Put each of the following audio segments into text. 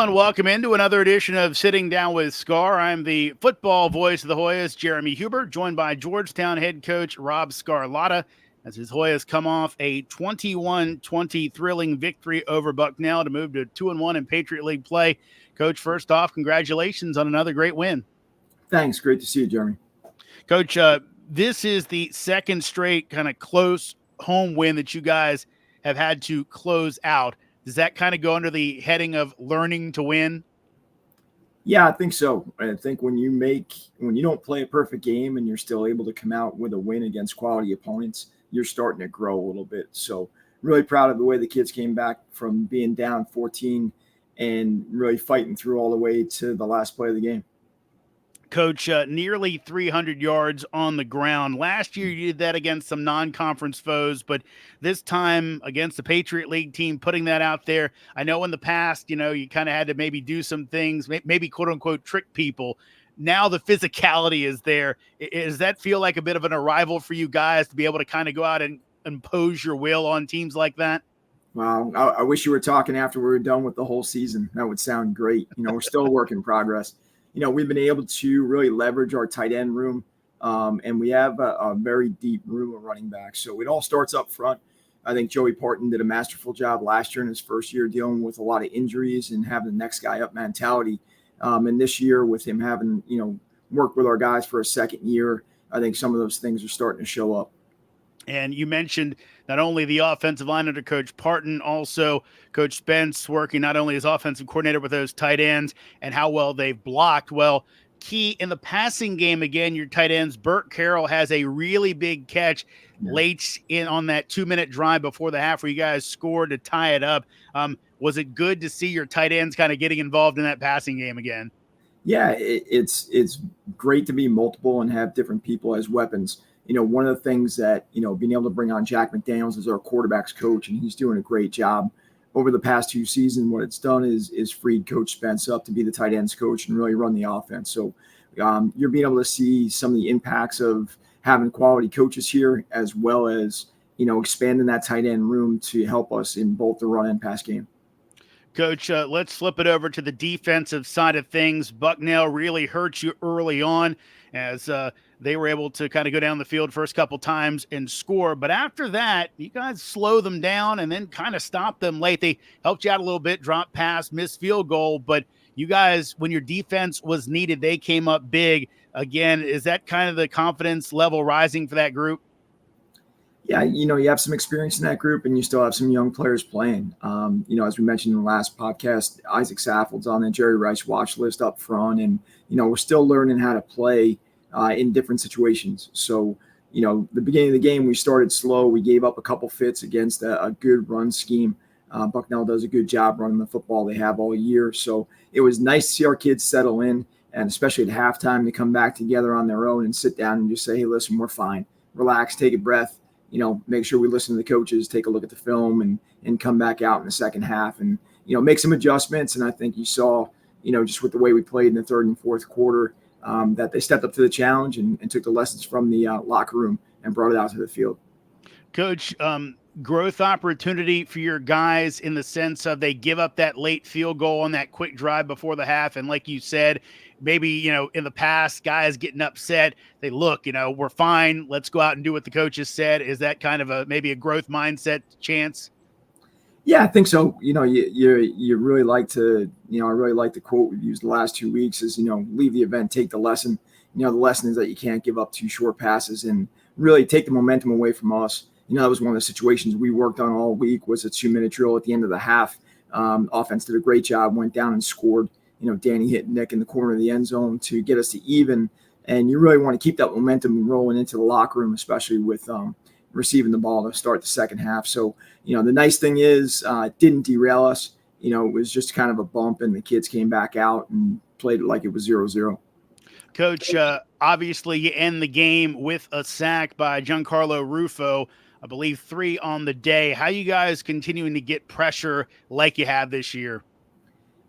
And welcome into another edition of Sitting Down with Sgar. I'm the football voice of the Hoyas, Jeremy Huber, joined by Georgetown head coach Rob Scarlatta as his Hoyas come off a 21-20 thrilling victory over Bucknell to move to 2-1 in Patriot League play. Coach, first off, congratulations on another great win. Thanks. Great to see you, Jeremy. Coach, this is the second straight kind of close home win that you guys have had to close out. Does that kind of go under the heading of learning to win? Yeah, I think so. I think when you don't play a perfect game and you're still able to come out with a win against quality opponents, you're starting to grow a little bit. So really proud of the way the kids came back from being down 14 and really fighting through all the way to the last play of the game. Coach, nearly 300 yards on the ground. Last year, you did that against some non-conference foes, but this time against the Patriot League team, putting that out there. I know in the past, you kind of had to maybe do some things, maybe quote-unquote trick people. Now the physicality is there. Does that feel like a bit of an arrival for you guys to be able to kind of go out and impose your will on teams like that? Wow. I wish you were talking after we were done with the whole season. That would sound great. We're still a work in progress. We've been able to really leverage our tight end room, and we have a very deep room of running backs. So it all starts up front. I think Joey Parton did a masterful job last year in his first year dealing with a lot of injuries and having the next guy up mentality. And this year with him having, worked with our guys for a second year, I think some of those things are starting to show up. And you mentioned not only the offensive line under Coach Parton, also Coach Spence working not only as offensive coordinator with those tight ends and how well they've blocked. Well, key in the passing game, again, your tight ends, Burt Carroll has a really big catch late in on that 2-minute drive before the half where you guys scored to tie it up. Was it good to see your tight ends kind of getting involved in that passing game again? Yeah, it's great to be multiple and have different people as weapons. One of the things that, being able to bring on Jack McDaniels as our quarterback's coach, and he's doing a great job over the past 2 seasons. What it's done is freed Coach Spence up to be the tight ends coach and really run the offense. So you're being able to see some of the impacts of having quality coaches here, as well as, expanding that tight end room to help us in both the run and pass game. Coach, let's flip it over to the defensive side of things. Bucknell really hurt you early on as they were able to kind of go down the field first couple times and score. But after that, you guys slow them down and then kind of stop them late. They helped you out a little bit, drop pass, missed field goal. But you guys, when your defense was needed, they came up big. Again, is that kind of the confidence level rising for that group? Yeah, you have some experience in that group and you still have some young players playing. As we mentioned in the last podcast, Isaac Saffold's on the Jerry Rice watch list up front. And, we're still learning how to play in different situations. So, the beginning of the game, we started slow. We gave up a couple fits against a good run scheme. Bucknell does a good job running the football they have all year. So it was nice to see our kids settle in, and especially at halftime to come back together on their own and sit down and just say, hey, listen, we're fine. Relax, take a breath. Make sure we listen to the coaches, take a look at the film and come back out in the second half and, make some adjustments. And I think you saw, just with the way we played in the third and fourth quarter, that they stepped up to the challenge and took the lessons from the locker room and brought it out to the field. Coach, growth opportunity for your guys in the sense of they give up that late field goal on that quick drive before the half. And like you said, maybe, in the past, guys getting upset, they look, we're fine. Let's go out and do what the coaches said. Is that kind of maybe a growth mindset chance? Yeah, I think so. You really like to, I really like the quote we've used the last 2 weeks is, leave the event, take the lesson. The lesson is that you can't give up 2 short passes and really take the momentum away from us. That was one of the situations we worked on all week was a 2-minute drill at the end of the half. Offense did a great job, went down and scored. Danny hit Nick in the corner of the end zone to get us to even. And you really want to keep that momentum rolling into the locker room, especially with receiving the ball to start the second half. So, the nice thing is it didn't derail us. It was just kind of a bump, and the kids came back out and played it like it was 0-0. Coach, obviously you end the game with a sack by Giancarlo Rufo. I believe 3 on the day. How you guys continuing to get pressure like you have this year?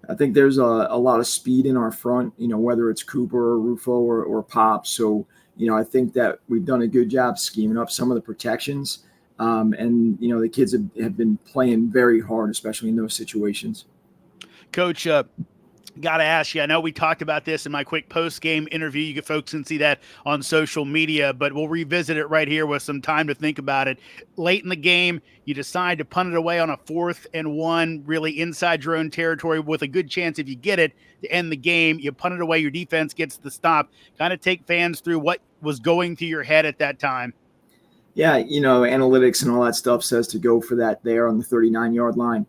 I think there's a lot of speed in our front, whether it's Cooper or Rufo or Pop. So, I think that we've done a good job scheming up some of the protections. And the kids have been playing very hard, especially in those situations. Coach, got to ask you, I know we talked about this in my quick post-game interview. You folks can see that on social media, but we'll revisit it right here with some time to think about it. Late in the game, you decide to punt it away on a 4th and 1, really inside your own territory with a good chance, if you get it, to end the game. You punt it away, your defense gets the stop. Kind of take fans through what was going through your head at that time. Yeah, analytics and all that stuff says to go for that there on the 39-yard line.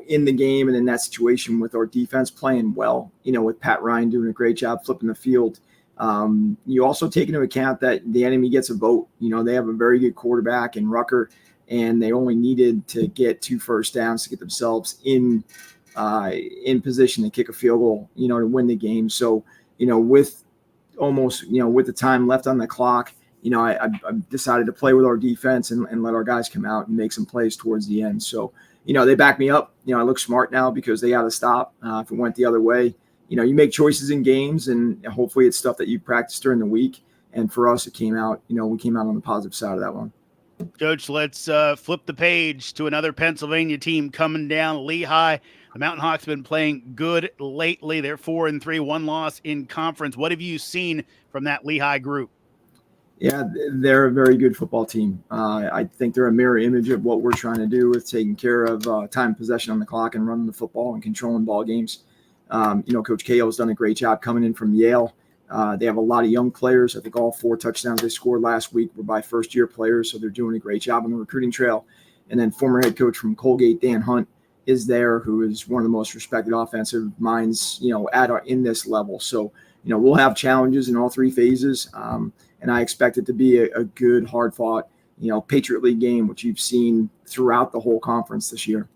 In the game and in that situation with our defense playing well, with Pat Ryan doing a great job flipping the field. You also take into account that the enemy gets a vote. They have a very good quarterback in Rucker, and they only needed to get 2 first downs to get themselves in position to kick a field goal, to win the game. So, with almost, with the time left on the clock, I decided to play with our defense and let our guys come out and make some plays towards the end. So, they back me up. I look smart now because they got to stop. If it went the other way, you make choices in games, and hopefully it's stuff that you practice during the week. And for us, it came out, we came out on the positive side of that one. Coach, let's flip the page to another Pennsylvania team coming down, Lehigh. The Mountain Hawks have been playing good lately. They're 4-3, 1 loss in conference. What have you seen from that Lehigh group? Yeah, they're a very good football team. I think they're a mirror image of what we're trying to do with taking care of time possession on the clock and running the football and controlling ball games. Coach Cahill has done a great job coming in from Yale. They have a lot of young players. I think all 4 touchdowns they scored last week were by first-year players, so they're doing a great job on the recruiting trail. And then former head coach from Colgate, Dan Hunt, is there, who is one of the most respected offensive minds, in this level. So, we'll have challenges in all 3 phases. And I expect it to be a good, hard-fought, Patriot League game, which you've seen throughout the whole conference this year.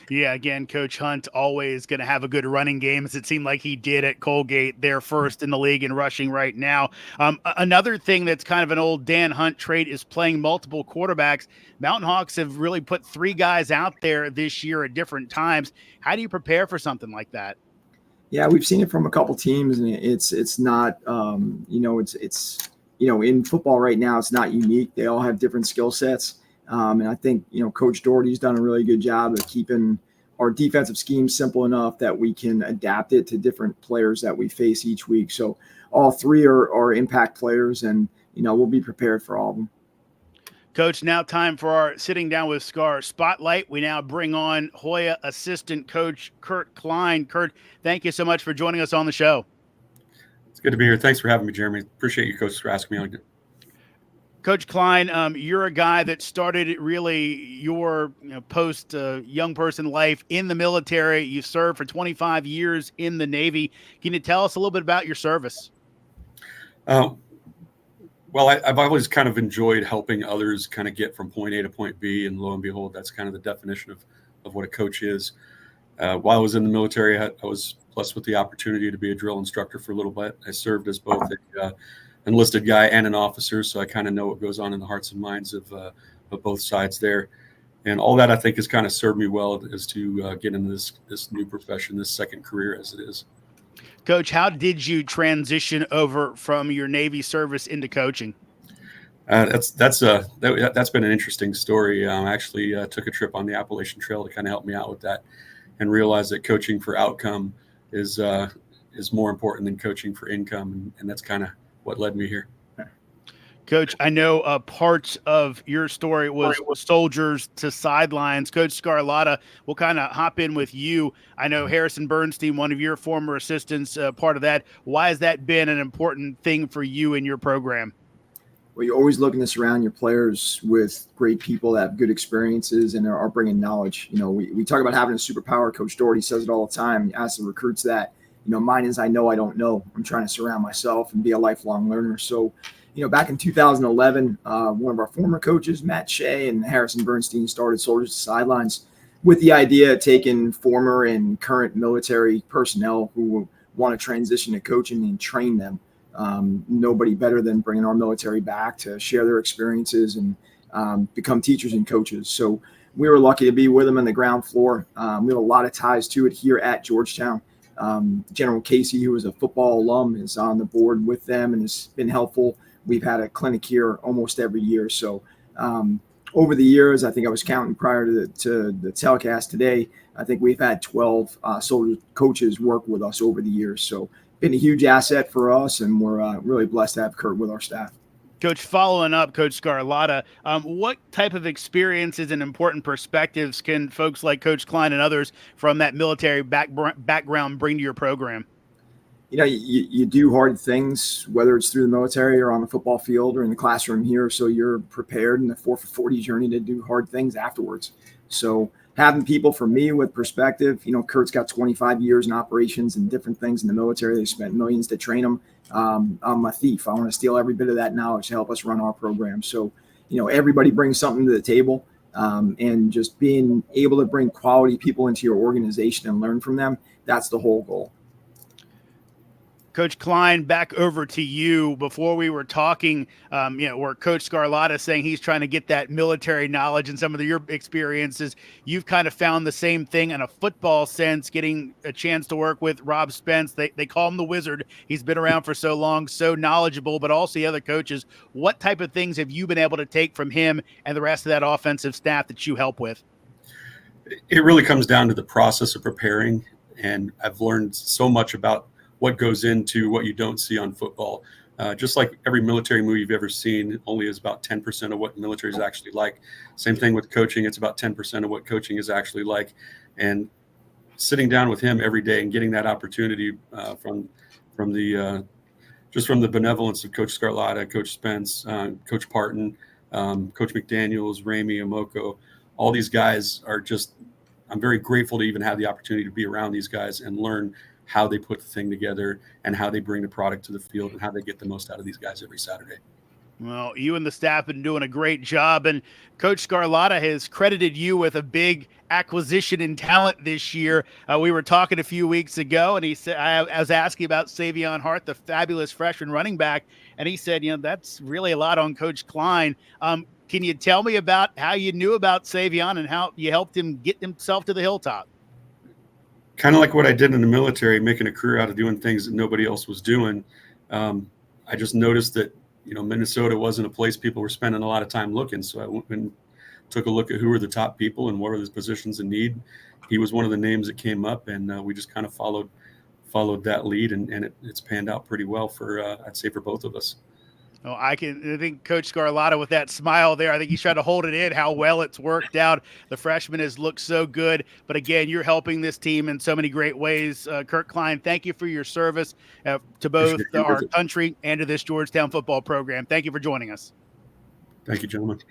Yeah, again, Coach Hunt always going to have a good running game, as it seemed like he did at Colgate. They're first in the league in rushing right now. Another thing that's kind of an old Dan Hunt trait is playing multiple quarterbacks. Mountain Hawks have really put 3 guys out there this year at different times. How do you prepare for something like that? Yeah, we've seen it from a couple teams, and it's not, it's in football right now, it's not unique. They all have different skill sets. And I think, Coach Doherty's done a really good job of keeping our defensive scheme simple enough that we can adapt it to different players that we face each week. So all 3 are impact players, and, we'll be prepared for all of them. Coach, now time for our Sitting Down with Sgar spotlight. We now bring on Hoya assistant coach Kurt Klein. Kurt, thank you so much for joining us on the show. It's good to be here. Thanks for having me, Jeremy. Appreciate you, Coach, for asking me on. Coach Klein, you're a guy that started really your post young person life in the military. You served for 25 years in the Navy. Can you tell us a little bit about your service? Well, I've always kind of enjoyed helping others kind of get from point A to point B, and lo and behold, that's kind of the definition of what a coach is. While I was in the military, I was blessed with the opportunity to be a drill instructor for a little bit. I served as both an enlisted guy and an officer, so I kind of know what goes on in the hearts and minds of both sides there. And all that, I think, has kind of served me well as to get into this new profession, this second career as it is. Coach, how did you transition over from your Navy service into coaching? That's been an interesting story. I actually took a trip on the Appalachian Trail to kind of help me out with that, and realized that coaching for outcome is more important than coaching for income, and that's kind of what led me here. Coach, I know parts of your story was soldiers to sidelines. Coach Scarlotta, we'll kind of hop in with you. I know Harrison Bernstein, one of your former assistants, part of that. Why has that been an important thing for you in your program? Well, you're always looking to surround your players with great people that have good experiences and are bringing knowledge. We talk about having a superpower. Coach Doherty says it all the time. He asks the recruits that. Mine is I know I don't know. I'm trying to surround myself and be a lifelong learner. So, back in 2011, one of our former coaches, Matt Shea and Harrison Bernstein, started Soldiers to Sidelines with the idea of taking former and current military personnel who want to transition to coaching and train them. Nobody better than bringing our military back to share their experiences and become teachers and coaches. So we were lucky to be with them on the ground floor. We have a lot of ties to it here at Georgetown. General Casey, who is a football alum, is on the board with them and has been helpful. We've had a clinic here almost every year. So over the years, I think I was counting prior to the telecast today, I think we've had 12 soldier coaches work with us over the years. So been a huge asset for us, and we're really blessed to have Kurt with our staff. Coach, following up, Coach Scarlotta, what type of experiences and important perspectives can folks like Coach Klein and others from that military background bring to your program? You know, you do hard things, whether it's through the military or on the football field or in the classroom here. So you're prepared in the 4 for 40 journey to do hard things afterwards. So having people for me with perspective, you know, Kurt's got 25 years in operations and different things in the military. They spent millions to train him. I'm a thief. I want to steal every bit of that knowledge to help us run our program. So, you know, everybody brings something to the table, and just being able to bring quality people into your organization and learn from them. That's the whole goal. Coach Klein, back over to you. Before we were talking, where Coach Scarlotta is saying he's trying to get that military knowledge and some of your experiences. You've kind of found the same thing in a football sense, getting a chance to work with Rob Spence. They call him the Wizard. He's been around for so long, so knowledgeable, but also the other coaches. What type of things have you been able to take from him and the rest of that offensive staff that you help with? It really comes down to the process of preparing, and I've learned so much about what goes into what you don't see on football. Just like every military movie you've ever seen only is about 10% of what military is actually like. Same thing with coaching. It's about 10% of what coaching is actually like. And sitting down with him every day and getting that opportunity from the benevolence of Coach Scarlotta, Coach Spence, Coach Parton, Coach McDaniels, Ramey, Amoko, all these guys are just, I'm very grateful to even have the opportunity to be around these guys and learn how they put the thing together and how they bring the product to the field and how they get the most out of these guys every Saturday. Well, you and the staff have been doing a great job, and Coach Scarlotta has credited you with a big acquisition in talent this year. We were talking a few weeks ago, and he said, I was asking about Savion Hart, the fabulous freshman running back, and he said, that's really a lot on Coach Klein. Can you tell me about how you knew about Savion and how you helped him get himself to the hilltop? Kind of like what I did in the military, making a career out of doing things that nobody else was doing. I just noticed that, Minnesota wasn't a place people were spending a lot of time looking. So I went and took a look at who were the top people and what were the positions in need. He was one of the names that came up, and we just kind of followed that lead, and it's panned out pretty well for, I'd say, for both of us. Oh, I think Coach Scarlotta with that smile there, I think he's trying to hold it in how well it's worked out. The freshman has looked so good. But again, you're helping this team in so many great ways. Kurt Klein, thank you for your service to both our country and to this Georgetown football program. Thank you for joining us. Thank you, gentlemen.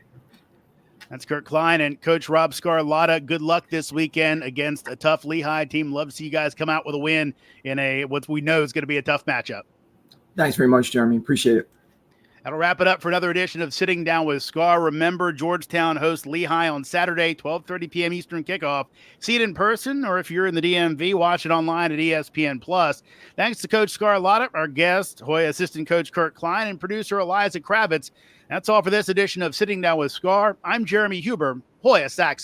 That's Kurt Klein and Coach Rob Scarlotta. Good luck this weekend against a tough Lehigh team. Love to see you guys come out with a win in what we know is going to be a tough matchup. Thanks very much, Jeremy. Appreciate it. That'll wrap it up for another edition of Sitting Down with Sgar. Remember, Georgetown hosts Lehigh on Saturday, 12:30 p.m. Eastern kickoff. See it in person, or if you're in the DMV, watch it online at ESPN+. Thanks to Coach Scarlotta, our guest, Hoya assistant coach Kurt Klein, and producer Eliza Kravitz. That's all for this edition of Sitting Down with Sgar. I'm Jeremy Huber. Hoya Saxon.